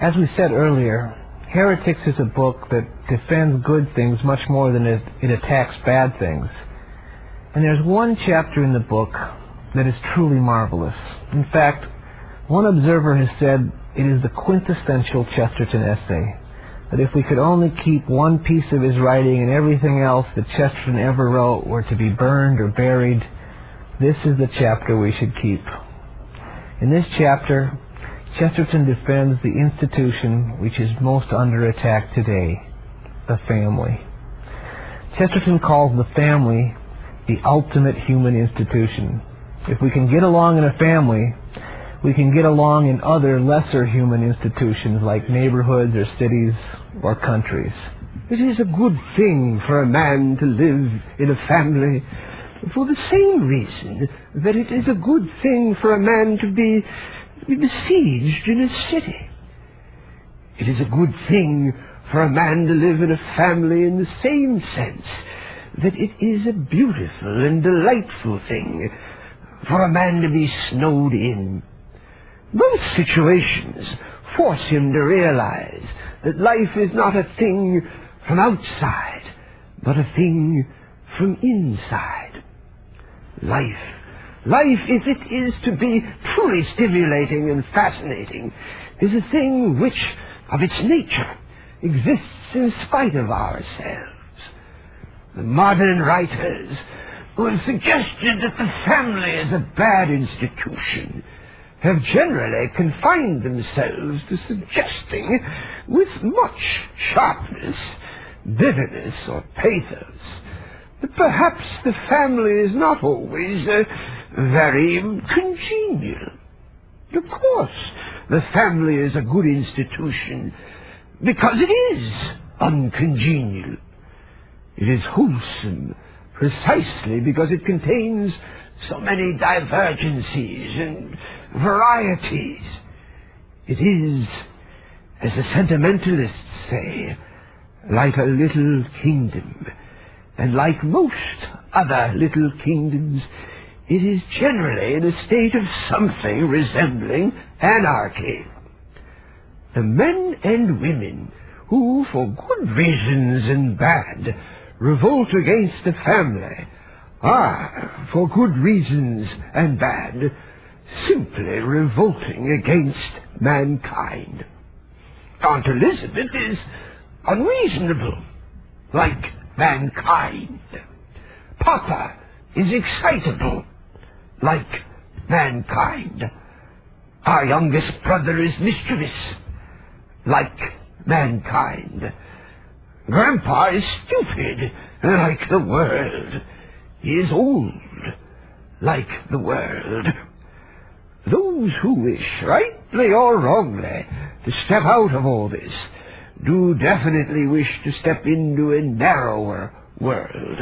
As we said earlier, Heretics is a book that defends good things much more than it attacks bad things. And there's one chapter in the book that is truly marvelous. In fact, one observer has said it is the quintessential Chesterton essay, that if we could only keep one piece of his writing and everything else that Chesterton ever wrote were to be burned or buried, this is the chapter we should keep. In this chapter, Chesterton defends the institution which is most under attack today, the family. Chesterton calls the family the ultimate human institution. If we can get along in a family, we can get along in other lesser human institutions like neighborhoods or cities or countries. It is a good thing for a man to live in a family for the same reason that it is a good thing for a man to be besieged in a city. It is a good thing for a man to live in a family in the same sense that it is a beautiful and delightful thing for a man to be snowed in. Both situations force him to realize that life is not a thing from outside, but a thing from inside. Life, if it is to be truly stimulating and fascinating, is a thing which, of its nature, exists in spite of ourselves. The modern writers who have suggested that the family is a bad institution have generally confined themselves to suggesting, with much sharpness, bitterness, or pathos, that perhaps the family is not always very congenial. Of course, the family is a good institution because it is uncongenial. It is wholesome precisely because it contains so many divergencies and varieties. It is, as the sentimentalists say, like a little kingdom, and like most other little kingdoms, it is generally in a state of something resembling anarchy. The men and women who, for good reasons and bad, revolt against the family are, for good reasons and bad, simply revolting against mankind. Aunt Elizabeth is unreasonable, like mankind. Papa is excitable, like mankind. Our youngest brother is mischievous, like mankind. Grandpa is stupid, like the world. He is old, like the world. Those who wish, rightly or wrongly, to step out of all this, do definitely wish to step into a narrower world.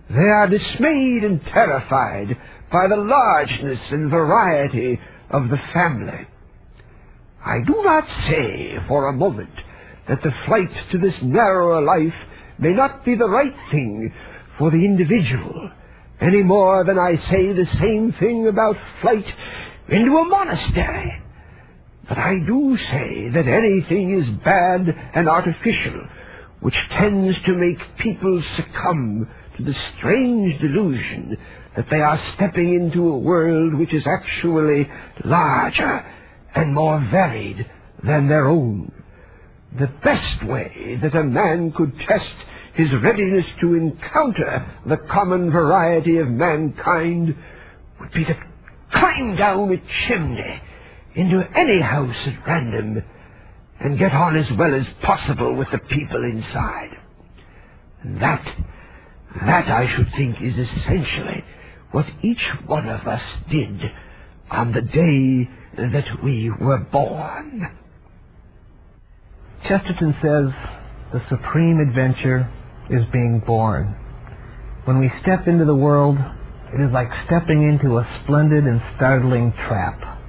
They are dismayed and terrified by the largeness and variety of the family. I do not say for a moment that the flight to this narrower life may not be the right thing for the individual, any more than I say the same thing about flight into a monastery. But I do say that anything is bad and artificial which tends to make people succumb to the strange delusion that they are stepping into a world which is actually larger and more varied than their own. The best way that a man could test his readiness to encounter the common variety of mankind would be to climb down a chimney into any house at random and get on as well as possible with the people inside. And that I should think is essentially what each one of us did on the day that we were born. Chesterton says the supreme adventure is being born. When we step into the world, it is like stepping into a splendid and startling trap.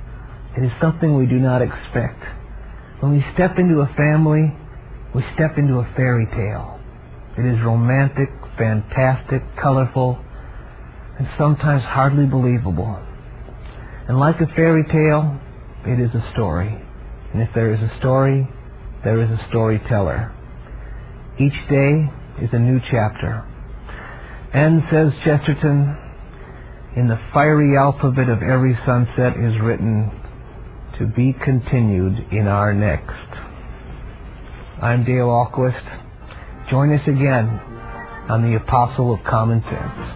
It is something we do not expect. When we step into a family, we step into a fairy tale. It is romantic, fantastic, colorful, and sometimes hardly believable. And like a fairy tale, it is a story. And if there is a story, there is a storyteller. Each day is a new chapter. And, says Chesterton, in the fiery alphabet of every sunset is written, to be continued in our next. I'm Dale Ahlquist. Join us again on the Apostle of Common Sense.